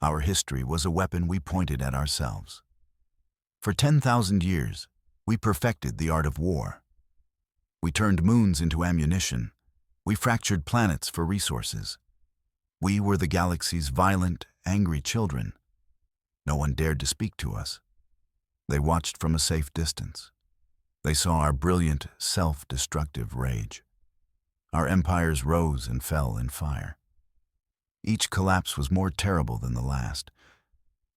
Our history was a weapon we pointed at ourselves. For 10,000 years, we perfected the art of war. We turned moons into ammunition. We fractured planets for resources. We were the galaxy's violent, angry children. No one dared to speak to us. They watched from a safe distance. They saw our brilliant, self-destructive rage. Our empires rose and fell in fire. Each collapse was more terrible than the last.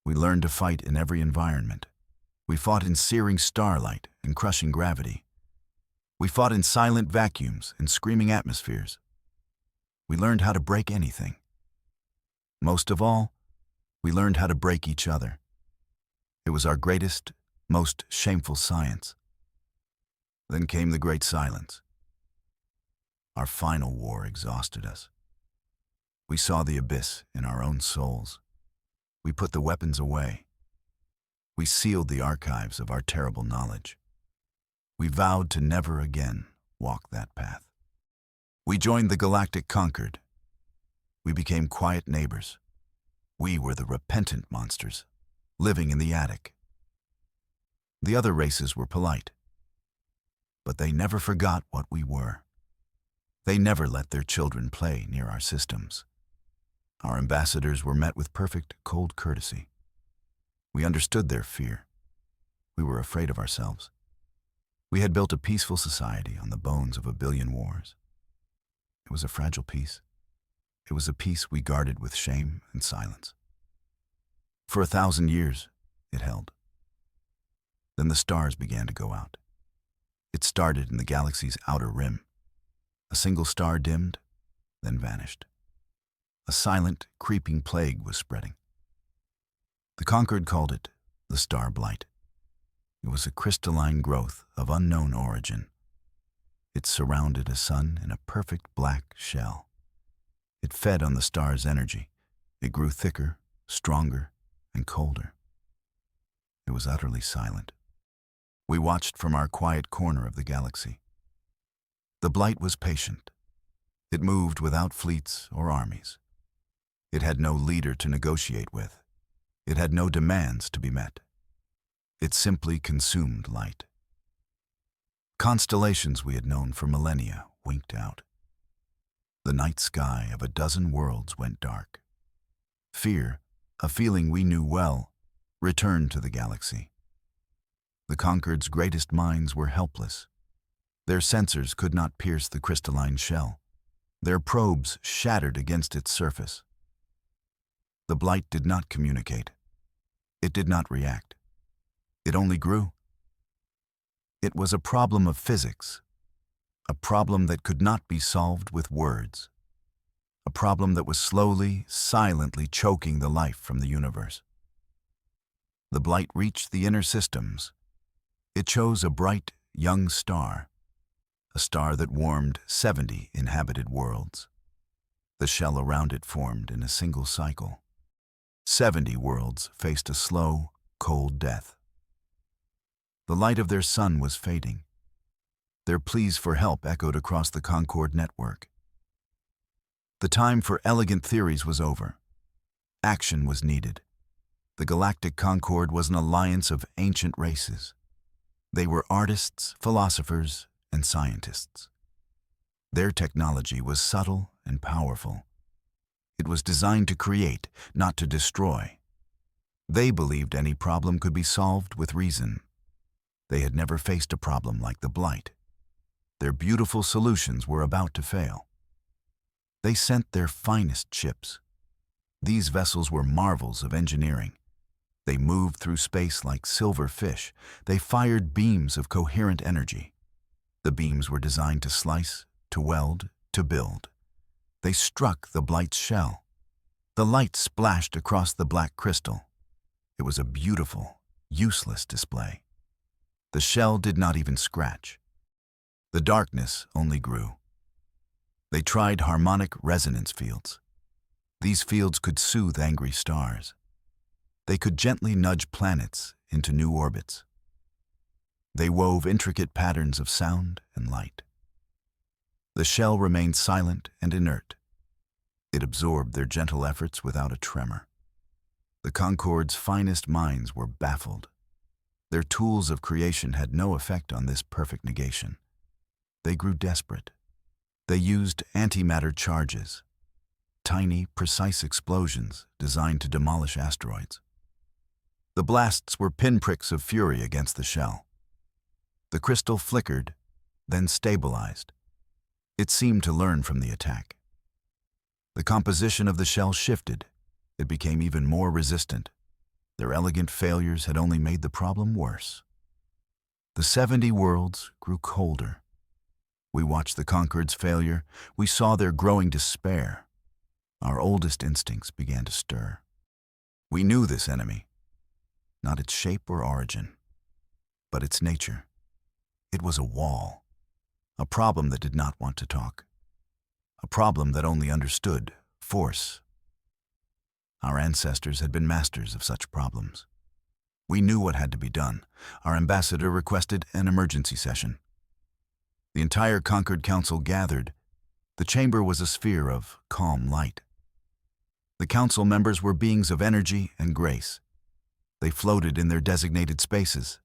We learned to fight in every environment. We fought in searing starlight and crushing gravity. We fought in silent vacuums and screaming atmospheres. We learned how to break anything. Most of all, we learned how to break each other. It was our greatest, most shameful science. Then came the Great Silence. Our final war exhausted us. We saw the abyss in our own souls. We put the weapons away. We sealed the archives of our terrible knowledge. We vowed to never again walk that path. We joined the galactic conquered. We became quiet neighbors. We were the repentant monsters, living in the attic. The other races were polite, but they never forgot what we were. They never let their children play near our systems. Our ambassadors were met with perfect, cold courtesy. We understood their fear. We were afraid of ourselves. We had built a peaceful society on the bones of a billion wars. It was a fragile peace. It was a peace we guarded with shame and silence. For 1,000 years, it held. Then the stars began to go out. It started in the galaxy's outer rim. A single star dimmed, then vanished. A silent, creeping plague was spreading. The conquered called it the star blight. It was a crystalline growth of unknown origin. It surrounded a sun in a perfect black shell. It fed on the star's energy. It grew thicker, stronger, and colder. It was utterly silent. We watched from our quiet corner of the galaxy. The blight was patient. It moved without fleets or armies. It had no leader to negotiate with. It had no demands to be met. It simply consumed light. Constellations we had known for millennia winked out. The night sky of a dozen worlds went dark. Fear, a feeling we knew well, returned to the galaxy. The conquered's greatest minds were helpless. Their sensors could not pierce the crystalline shell. Their probes shattered against its surface. The blight did not communicate. It did not react. It only grew. It was a problem of physics, a problem that could not be solved with words, a problem that was slowly, silently choking the life from the universe. The blight reached the inner systems. It chose a bright, young star, a star that warmed 70 inhabited worlds. The shell around it formed in a single cycle. 70 worlds faced a slow, cold death. The light of their sun was fading. Their pleas for help echoed across the Concord network. The time for elegant theories was over. Action was needed. The Galactic Concord was an alliance of ancient races. They were artists, philosophers, and scientists. Their technology was subtle and powerful. It was designed to create, not to destroy. They believed any problem could be solved with reason. They had never faced a problem like the blight. Their beautiful solutions were about to fail. They sent their finest ships. These vessels were marvels of engineering. They moved through space like silver fish. They fired beams of coherent energy. The beams were designed to slice, to weld, to build. They struck the blight's shell. The light splashed across the black crystal. It was a beautiful, useless display. The shell did not even scratch. The darkness only grew. They tried harmonic resonance fields. These fields could soothe angry stars. They could gently nudge planets into new orbits. They wove intricate patterns of sound and light. The shell remained silent and inert. It absorbed their gentle efforts without a tremor. The Concorde's finest minds were baffled. Their tools of creation had no effect on this perfect negation. They grew desperate. They used antimatter charges, tiny, precise explosions designed to demolish asteroids. The blasts were pinpricks of fury against the shell. The crystal flickered, then stabilized. It seemed to learn from the attack. The composition of the shell shifted. It became even more resistant. Their elegant failures had only made the problem worse. The 70 worlds grew colder. We watched the Concorde's failure. We saw their growing despair. Our oldest instincts began to stir. We knew this enemy, not its shape or origin, but its nature. It was a wall, a problem that did not want to talk, a problem that only understood force. Our ancestors had been masters of such problems. We knew what had to be done. Our ambassador requested an emergency session. The entire Concorde Council gathered. The chamber was a sphere of calm light. The council members were beings of energy and grace. They floated in their designated spaces.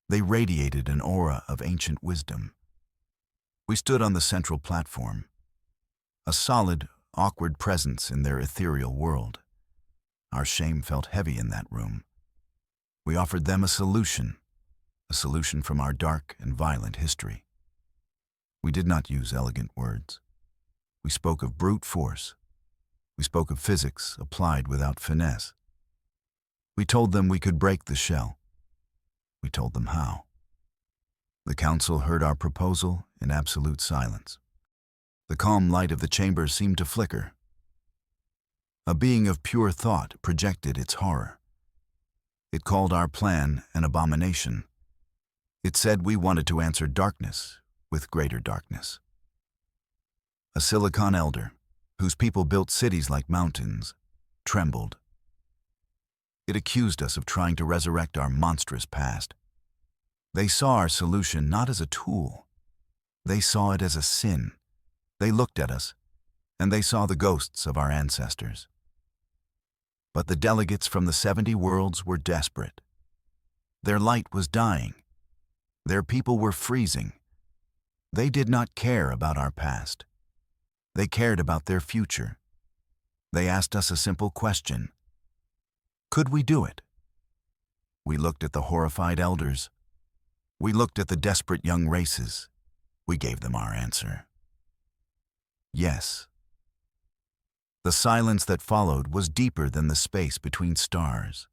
They radiated an aura of ancient wisdom. We stood on the central platform, a solid, awkward presence in their ethereal world. Our shame felt heavy in that room. We offered them a solution from our dark and violent history. We did not use elegant words. We spoke of brute force. We spoke of physics applied without finesse. We told them we could break the shell. We told them how. The council heard our proposal in absolute silence. The calm light of the chamber seemed to flicker. A being of pure thought projected its horror. It called our plan an abomination. It said we wanted to answer darkness with greater darkness. A Silicon elder, whose people built cities like mountains, trembled. It accused us of trying to resurrect our monstrous past. They saw our solution not as a tool. They saw it as a sin. They looked at us, and they saw the ghosts of our ancestors. But the delegates from the 70 worlds were desperate. Their light was dying. Their people were freezing. They did not care about our past. They cared about their future. They asked us a simple question. Could we do it? We looked at the horrified elders. We looked at the desperate young races. We gave them our answer. Yes. The silence that followed was deeper than the space between stars.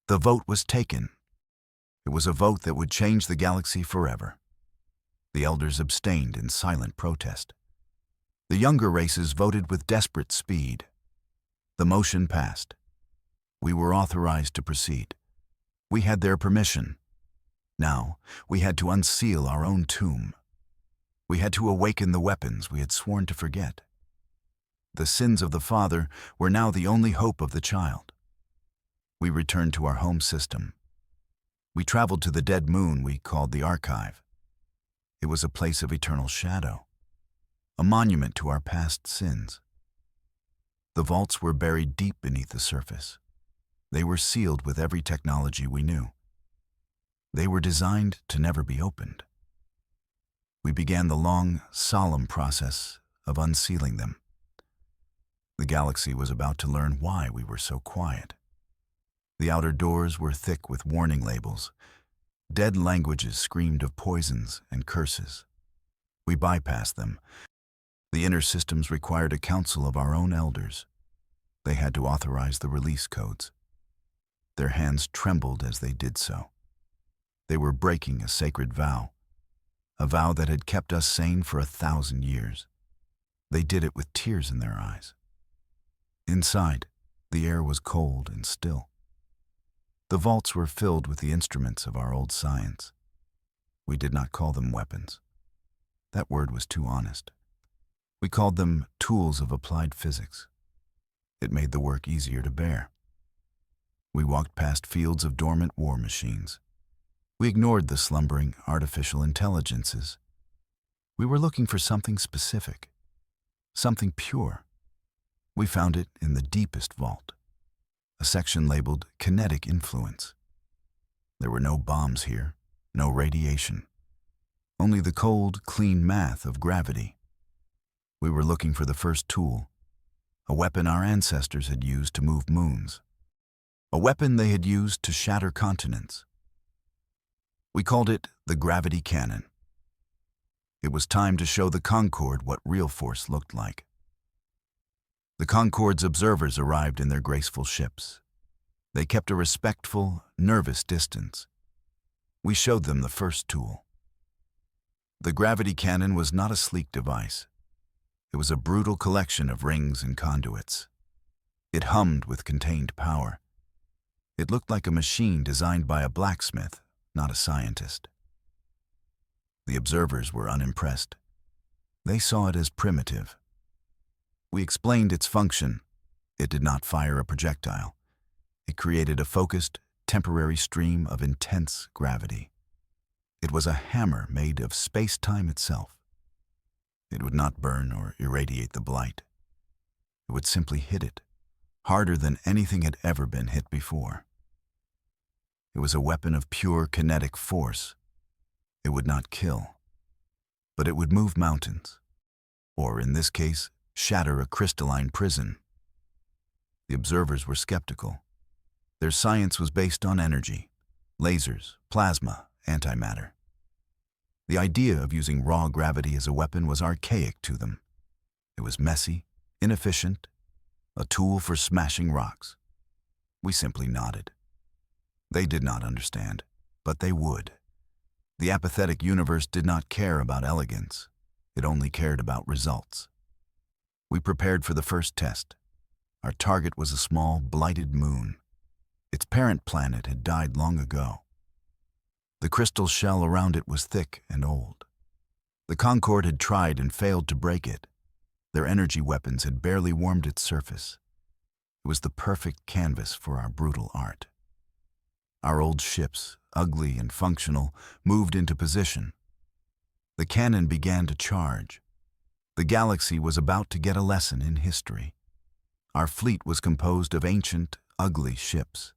The vote was taken. It was a vote that would change the galaxy forever. The elders abstained in silent protest. The younger races voted with desperate speed. The motion passed. We were authorized to proceed. We had their permission. Now, we had to unseal our own tomb. We had to awaken the weapons we had sworn to forget. The sins of the father were now the only hope of the child. We returned to our home system. We traveled to the dead moon we called the Archive. It was a place of eternal shadow, a monument to our past sins. The vaults were buried deep beneath the surface. They were sealed with every technology we knew. They were designed to never be opened. We began the long, solemn process of unsealing them. The galaxy was about to learn why we were so quiet. The outer doors were thick with warning labels. Dead languages screamed of poisons and curses. We bypassed them. The inner systems required a council of our own elders. They had to authorize the release codes. Their hands trembled as they did so. They were breaking a sacred vow, a vow that had kept us sane for 1,000 years. They did it with tears in their eyes. Inside, the air was cold and still. The vaults were filled with the instruments of our old science. We did not call them weapons. That word was too honest. We called them tools of applied physics. It made the work easier to bear. We walked past fields of dormant war machines. We ignored the slumbering artificial intelligences. We were looking for something specific, something pure. We found it in the deepest vault. a section labeled Kinetic Influence. There were no bombs here, no radiation, only the cold, clean math of gravity. We were looking for the first tool, a weapon our ancestors had used to move moons, a weapon they had used to shatter continents. We called it the gravity cannon. It was time to show the Concorde what real force looked like. The Concorde's observers arrived in their graceful ships. They kept a respectful, nervous distance. We showed them the first tool. The gravity cannon was not a sleek device. It was a brutal collection of rings and conduits. It hummed with contained power. It looked like a machine designed by a blacksmith, not a scientist. The observers were unimpressed. They saw it as primitive. We explained its function. It did not fire a projectile. It created a focused, temporary stream of intense gravity. It was a hammer made of space-time itself. It would not burn or irradiate the blight. It would simply hit it, harder than anything had ever been hit before. It was a weapon of pure kinetic force. It would not kill, but it would move mountains, or in this case, shatter a crystalline prison. The observers were skeptical. Their science was based on energy, lasers, plasma, antimatter. The idea of using raw gravity as a weapon was archaic to them. It was messy, inefficient, a tool for smashing rocks. We simply nodded. They did not understand, but they would. The apathetic universe did not care about elegance. It only cared about results. We prepared for the first test. Our target was a small, blighted moon. Its parent planet had died long ago. The crystal shell around it was thick and old. The Concorde had tried and failed to break it. Their energy weapons had barely warmed its surface. It was the perfect canvas for our brutal art. Our old ships, ugly and functional, moved into position. The cannon began to charge. The galaxy was about to get a lesson in history. Our fleet was composed of ancient, ugly ships.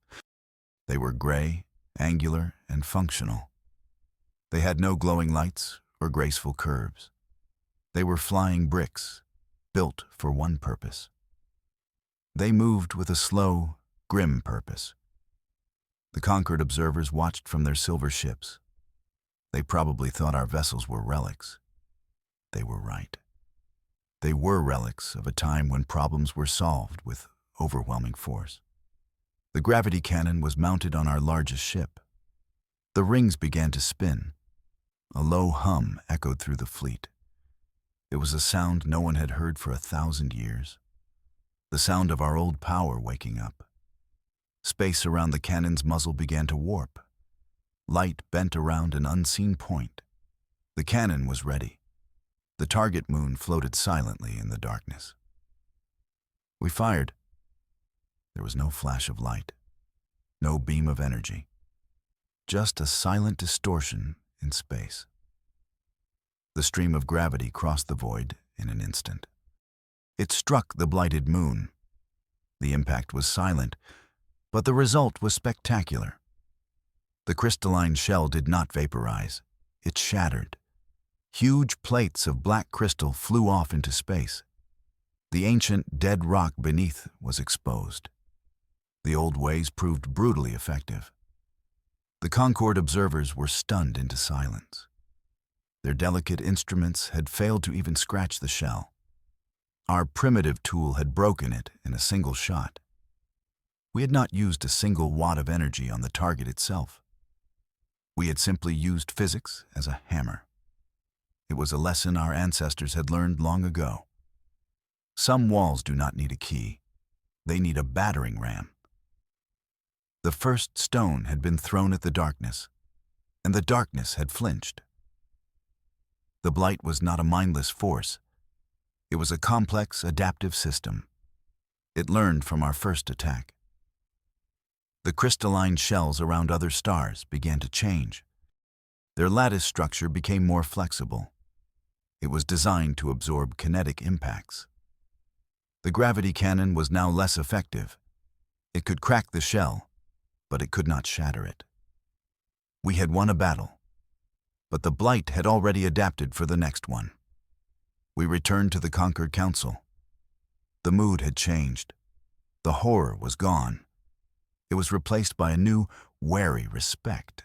They were gray, angular, and functional. They had no glowing lights or graceful curves. They were flying bricks, built for one purpose. They moved with a slow, grim purpose. The Concorde observers watched from their silver ships. They probably thought our vessels were relics. They were right. They were relics of a time when problems were solved with overwhelming force. The gravity cannon was mounted on our largest ship. The rings began to spin. A low hum echoed through the fleet. It was a sound no one had heard for 1,000 years. The sound of our old power waking up. Space around the cannon's muzzle began to warp. Light bent around an unseen point. The cannon was ready. The target moon floated silently in the darkness. We fired. There was no flash of light, no beam of energy, just a silent distortion in space. The stream of gravity crossed the void in an instant. It struck the blighted moon. The impact was silent, but the result was spectacular. The crystalline shell did not vaporize. It shattered. Huge plates of black crystal flew off into space. The ancient, dead rock beneath was exposed. The old ways proved brutally effective. The Concorde observers were stunned into silence. Their delicate instruments had failed to even scratch the shell. Our primitive tool had broken it in a single shot. We had not used a single watt of energy on the target itself. We had simply used physics as a hammer. It was a lesson our ancestors had learned long ago. Some walls do not need a key. They need a battering ram. The first stone had been thrown at the darkness, and the darkness had flinched. The blight was not a mindless force. It was a complex, adaptive system. It learned from our first attack. The crystalline shells around other stars began to change. Their lattice structure became more flexible. It was designed to absorb kinetic impacts. The gravity cannon was now less effective. It could crack the shell, but it could not shatter it. We had won a battle, but the Blight had already adapted for the next one. We returned to the conquered council. The mood had changed. The horror was gone. It was replaced by a new, wary respect.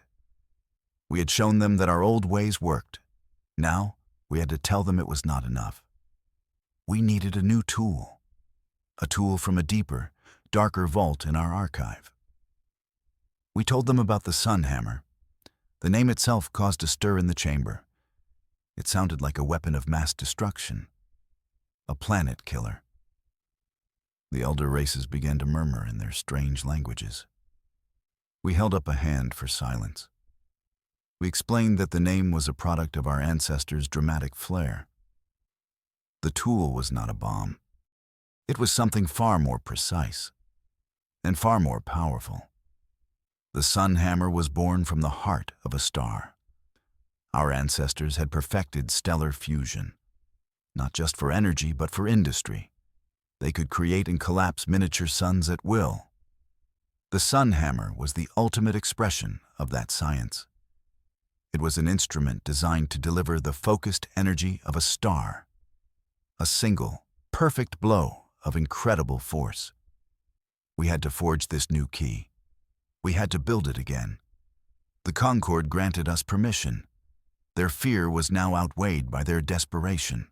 We had shown them that our old ways worked. Now, we had to tell them it was not enough. We needed a new tool. A tool from a deeper, darker vault in our archive. We told them about the Sun Hammer. The name itself caused a stir in the chamber. It sounded like a weapon of mass destruction. A planet killer. The elder races began to murmur in their strange languages. We held up a hand for silence. We explained that the name was a product of our ancestors' dramatic flair. The tool was not a bomb. It was something far more precise and far more powerful. The Sun Hammer was born from the heart of a star. Our ancestors had perfected stellar fusion, not just for energy but for industry. They could create and collapse miniature suns at will. The Sun Hammer was the ultimate expression of that science. It was an instrument designed to deliver the focused energy of a star. A single, perfect blow of incredible force. We had to forge this new key. We had to build it again. The Concord granted us permission. Their fear was now outweighed by their desperation.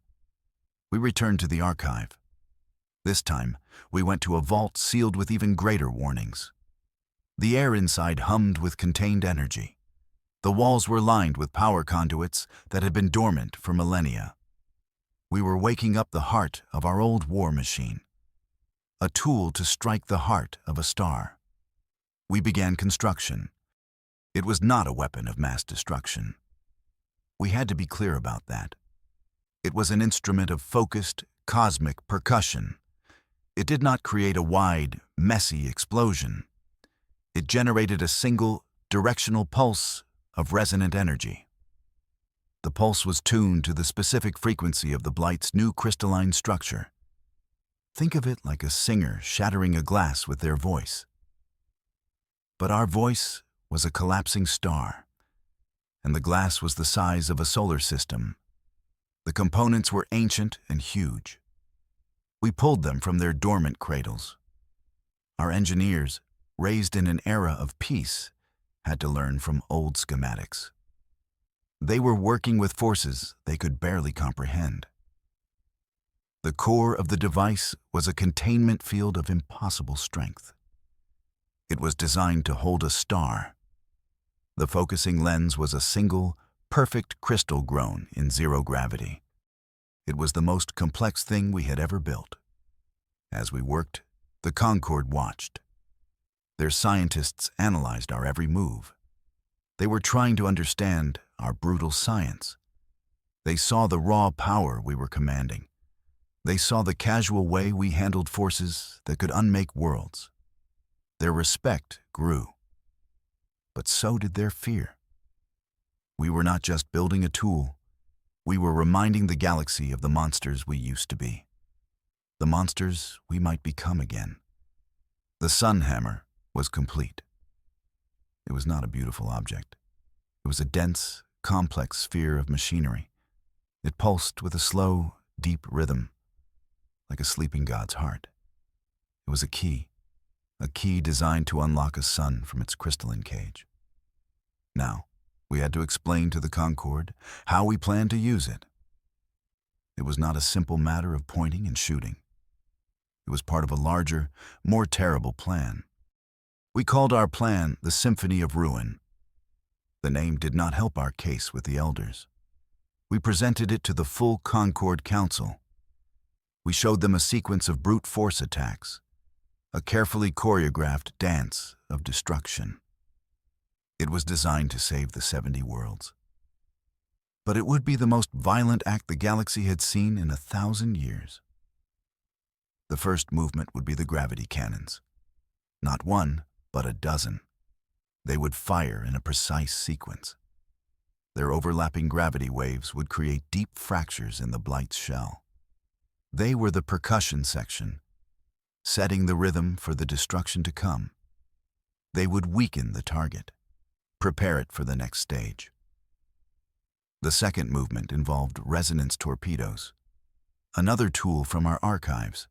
We returned to the archive. This time, we went to a vault sealed with even greater warnings. The air inside hummed with contained energy. The walls were lined with power conduits that had been dormant for millennia. We were waking up the heart of our old war machine, a tool to strike the heart of a star. We began construction. It was not a weapon of mass destruction. We had to be clear about that. It was an instrument of focused, cosmic percussion. It did not create a wide, messy explosion. It generated a single, directional pulse of resonant energy. The pulse was tuned to the specific frequency of the Blight's new crystalline structure. Think of it like a singer shattering a glass with their voice. But our voice was a collapsing star, and the glass was the size of a solar system. The components were ancient and huge. We pulled them from their dormant cradles. Our engineers, raised in an era of peace, had to learn from old schematics. They were working with forces they could barely comprehend. The core of the device was a containment field of impossible strength. It was designed to hold a star. The focusing lens was a single, perfect crystal grown in zero gravity. It was the most complex thing we had ever built. As we worked, the Concord watched. Their scientists analyzed our every move. They were trying to understand our brutal science. They saw the raw power we were commanding. They saw the casual way we handled forces that could unmake worlds. Their respect grew. But so did their fear. We were not just building a tool. We were reminding the galaxy of the monsters we used to be. The monsters we might become again. The Sun Hammer was complete. It was not a beautiful object. It was a dense, complex sphere of machinery. It pulsed with a slow, deep rhythm, like a sleeping god's heart. It was a key designed to unlock a sun from its crystalline cage. Now, we had to explain to the Concord how we planned to use it. It was not a simple matter of pointing and shooting. It was part of a larger, more terrible plan. We called our plan the Symphony of Ruin. The name did not help our case with the elders. We presented it to the full Concord Council. We showed them a sequence of brute force attacks, a carefully choreographed dance of destruction. It was designed to save the 70 worlds. But it would be the most violent act the galaxy had seen in 1,000 years. The first movement would be the gravity cannons. Not one, but a dozen. They would fire in a precise sequence. Their overlapping gravity waves would create deep fractures in the Blight's shell. They were the percussion section. setting the rhythm for the destruction to come. They would weaken the target, prepare it for the next stage. The second movement involved resonance torpedoes, another tool from our archives.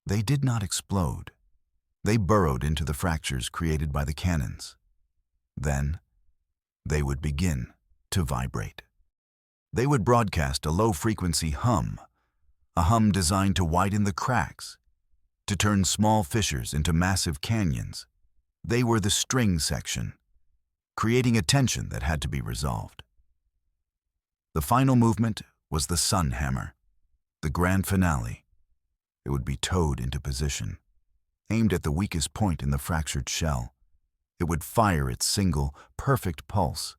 They did not explode. They burrowed into the fractures created by the cannons. Then, they would begin to vibrate. They would broadcast a low-frequency hum, a hum designed to widen the cracks, to turn small fissures into massive canyons. They were the string section, creating a tension that had to be resolved. The final movement was the sun hammer, the grand finale. It would be towed into position, aimed at the weakest point in the fractured shell. It would fire its single, perfect pulse.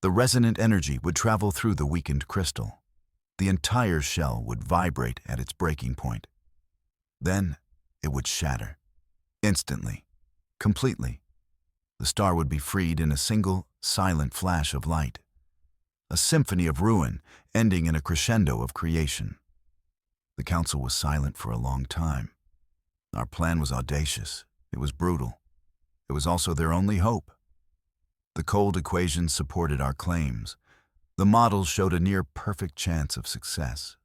The resonant energy would travel through the weakened crystal. The entire shell would vibrate at its breaking point. Then, it would shatter. Instantly, completely. The star would be freed in a single, silent flash of light. A symphony of ruin, ending in a crescendo of creation. The council was silent for a long time. Our plan was audacious. It was brutal. It was also their only hope. The cold equations supported our claims. The models showed a near-perfect chance of success.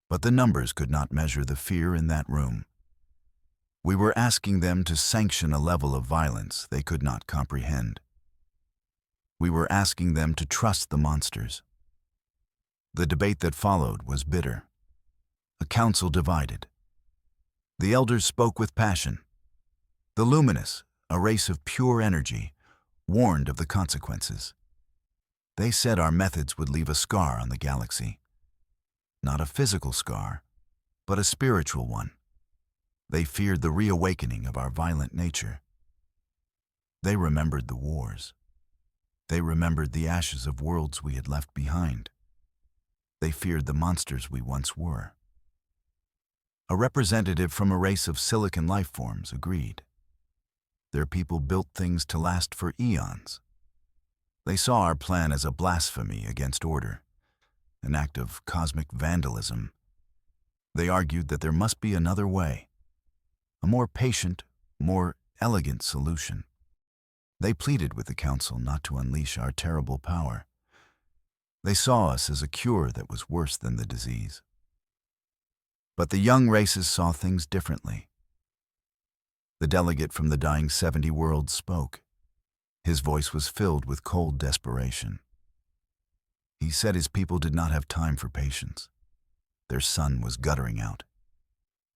But the numbers could not measure the fear in that room. We were asking them to sanction a level of violence they could not comprehend. We were asking them to trust the monsters. The debate that followed was bitter. A council divided. The elders spoke with passion. The luminous, a race of pure energy, warned of the consequences. They said our methods would leave a scar on the galaxy. Not a physical scar, but a spiritual one. They feared the reawakening of our violent nature. They remembered the wars. They remembered the ashes of worlds we had left behind. They feared the monsters we once were. A representative from a race of silicon life forms agreed. Their people built things to last for eons. They saw our plan as a blasphemy against order, an act of cosmic vandalism. They argued that there must be another way, a more patient, more elegant solution. They pleaded with the council not to unleash our terrible power. They saw us as a cure that was worse than the disease. But the young races saw things differently. The delegate from the dying 70 worlds spoke. His voice was filled with cold desperation. He said his people did not have time for patience. Their sun was guttering out.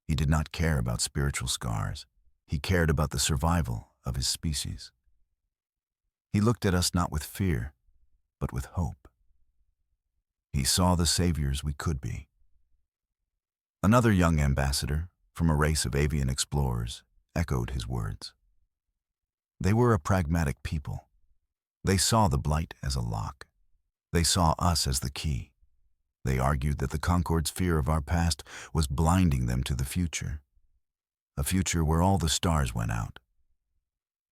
He did not care about spiritual scars. He cared about the survival of his species. He looked at us not with fear, but with hope. He saw the saviors we could be. Another young ambassador, from a race of avian explorers, echoed his words. They were a pragmatic people. They saw the blight as a lock. They saw us as the key. They argued that the Concorde's fear of our past was blinding them to the future, a future where all the stars went out.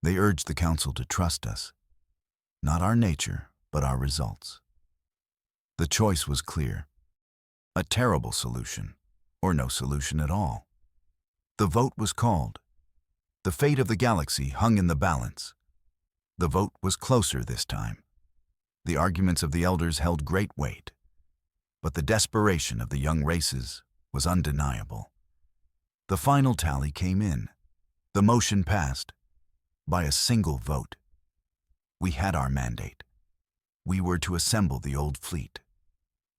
They urged the council to trust us, not our nature, but our results. The choice was clear: a terrible solution, or no solution at all. The vote was called. The fate of the galaxy hung in the balance. The vote was closer this time. The arguments of the elders held great weight, but the desperation of the young races was undeniable. The final tally came in. The motion passed by a single vote. We had our mandate. We were to assemble the old fleet.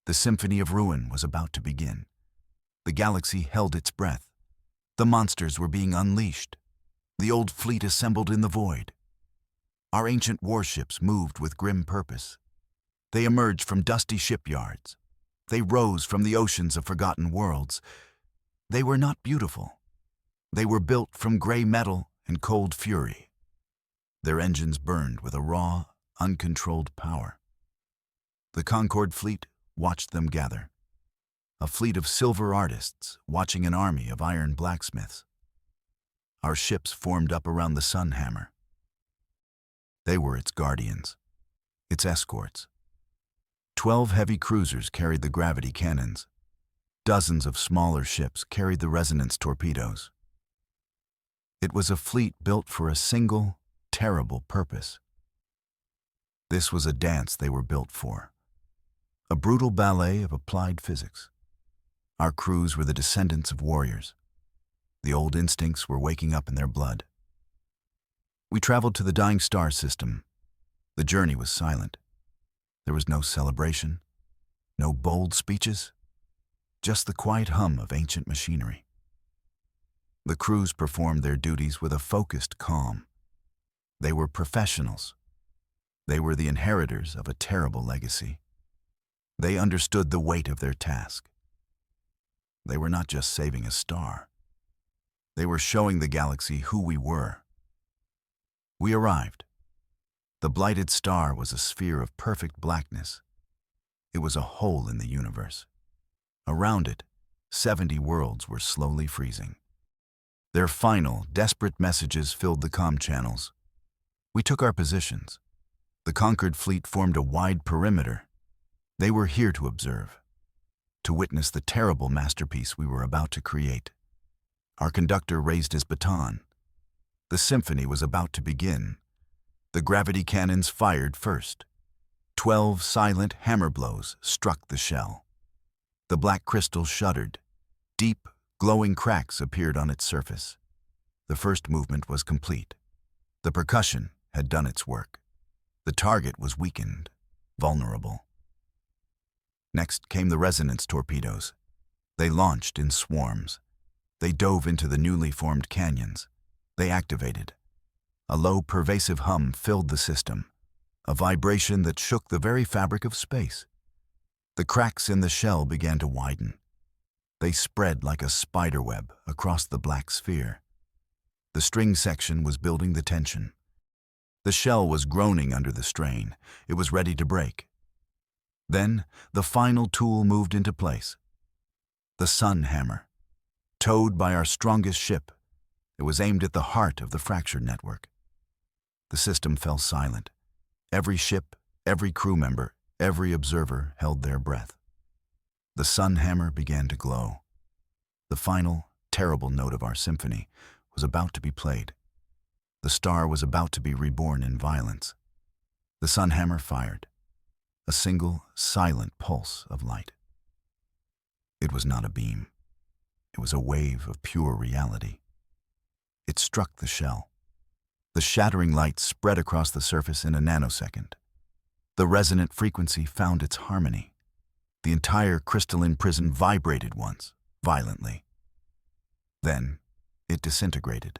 The symphony of ruin was about to begin. The galaxy held its breath. The monsters were being unleashed. The old fleet assembled in the void. Our ancient warships moved with grim purpose. They emerged from dusty shipyards. They rose from the oceans of forgotten worlds. They were not beautiful. They were built from gray metal and cold fury. Their engines burned with a raw, uncontrolled power. The Concorde fleet watched them gather. A fleet of silver artists watching an army of iron blacksmiths. Our ships formed up around the sun hammer. They were its guardians, its escorts. 12 heavy cruisers carried the gravity cannons. Dozens of smaller ships carried the resonance torpedoes. It was a fleet built for a single, terrible purpose. This was a dance they were built for, a brutal ballet of applied physics. Our crews were the descendants of warriors. The old instincts were waking up in their blood. We traveled to the dying star system. The journey was silent. There was no celebration, no bold speeches, just the quiet hum of ancient machinery. The crews performed their duties with a focused calm. They were professionals. They were the inheritors of a terrible legacy. They understood the weight of their task. They were not just saving a star. They were showing the galaxy who we were. We arrived. The blighted star was a sphere of perfect blackness. It was a hole in the universe. Around it, 70 worlds were slowly freezing. Their final, desperate messages filled the comm channels. We took our positions. The conquered fleet formed a wide perimeter. They were here to observe, to witness the terrible masterpiece we were about to create. Our conductor raised his baton. The symphony was about to begin. The gravity cannons fired first. 12 silent hammer blows struck the shell. The black crystal shuddered. Deep, glowing cracks appeared on its surface. The first movement was complete. The percussion had done its work. The target was weakened, vulnerable. Next came the resonance torpedoes. They launched in swarms. They dove into the newly formed canyons. They activated. A low, pervasive hum filled the system, a vibration that shook the very fabric of space. The cracks in the shell began to widen. They spread like a spiderweb across the black sphere. The string section was building the tension. The shell was groaning under the strain. It was ready to break. Then, the final tool moved into place. The sun hammer. Towed by our strongest ship, it was aimed at the heart of the fractured network. The system fell silent. Every ship, every crew member, every observer held their breath. The sun hammer began to glow. The final, terrible note of our symphony was about to be played. The star was about to be reborn in violence. The sun hammer fired. A single, silent pulse of light. It was not a beam. It was a wave of pure reality. It struck the shell. The shattering light spread across the surface in a nanosecond. The resonant frequency found its harmony. The entire crystalline prison vibrated once, violently. Then, it disintegrated.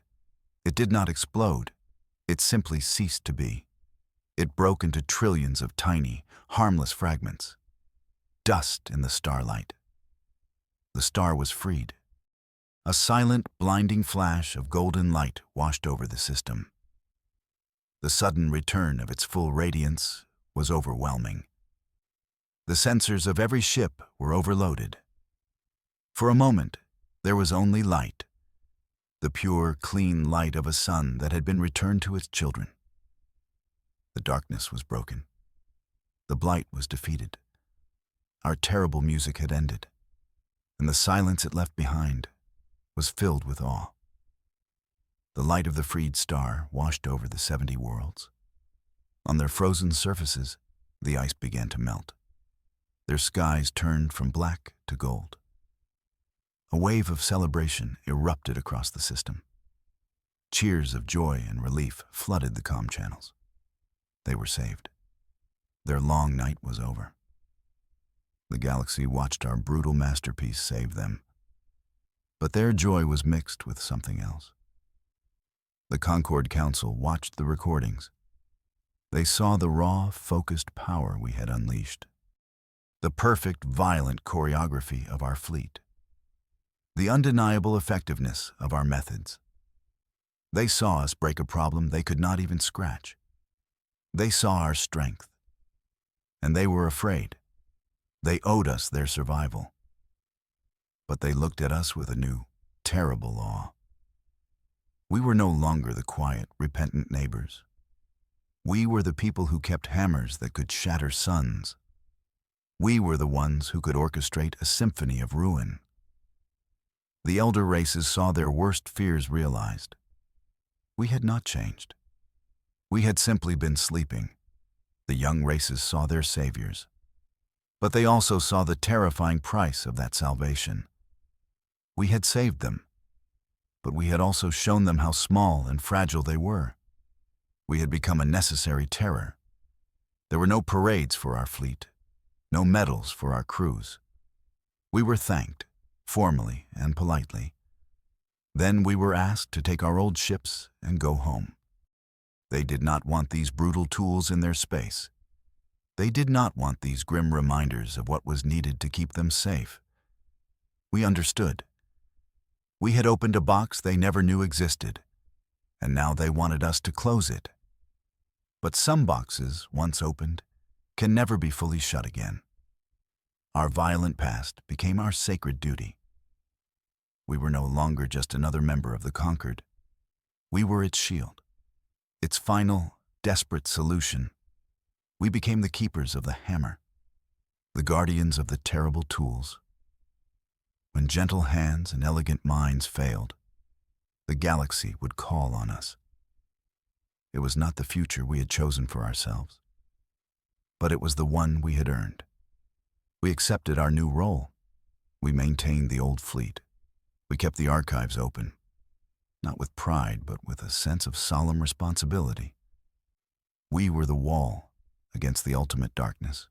It did not explode. It simply ceased to be. It broke into trillions of tiny, harmless fragments. Dust in the starlight. The star was freed. A silent, blinding flash of golden light washed over the system. The sudden return of its full radiance was overwhelming. The sensors of every ship were overloaded. For a moment, there was only light. The pure, clean light of a sun that had been returned to its children. The darkness was broken. The blight was defeated. Our terrible music had ended, and the silence it left behind was filled with awe. The light of the freed star washed over the 70 worlds. On their frozen surfaces, the ice began to melt. Their skies turned from black to gold. A wave of celebration erupted across the system. Cheers of joy and relief flooded the comm channels. They were saved. Their long night was over. The galaxy watched our brutal masterpiece save them. But their joy was mixed with something else. The Concord Council watched the recordings. They saw the raw, focused power we had unleashed. The perfect, violent choreography of our fleet. The undeniable effectiveness of our methods. They saw us break a problem they could not even scratch. They saw our strength. And they were afraid. They owed us their survival. But they looked at us with a new, terrible awe. We were no longer the quiet, repentant neighbors. We were the people who kept hammers that could shatter suns. We were the ones who could orchestrate a symphony of ruin. The elder races saw their worst fears realized. We had not changed. We had simply been sleeping. The young races saw their saviors. But they also saw the terrifying price of that salvation. We had saved them, but we had also shown them how small and fragile they were. We had become a necessary terror. There were no parades for our fleet, no medals for our crews. We were thanked, formally and politely. Then we were asked to take our old ships and go home. They did not want these brutal tools in their space. They did not want these grim reminders of what was needed to keep them safe. We understood. We had opened a box they never knew existed, and now they wanted us to close it. But some boxes, once opened, can never be fully shut again. Our violent past became our sacred duty. We were no longer just another member of the conquered. We were its shield, its final, desperate solution. We became the keepers of the hammer, the guardians of the terrible tools. When gentle hands and elegant minds failed, the galaxy would call on us. It was not the future we had chosen for ourselves, but it was the one we had earned. We accepted our new role. We maintained the old fleet. We kept the archives open, not with pride, but with a sense of solemn responsibility. We were the wall against the ultimate darkness,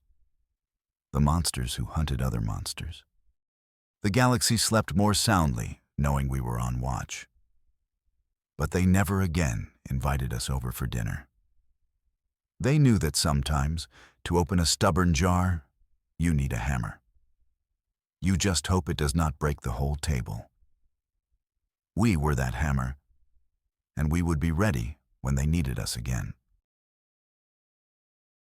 the monsters who hunted other monsters. The galaxy slept more soundly, knowing we were on watch. But they never again invited us over for dinner. They knew that sometimes, to open a stubborn jar, you need a hammer. You just hope it does not break the whole table. We were that hammer, and we would be ready when they needed us again.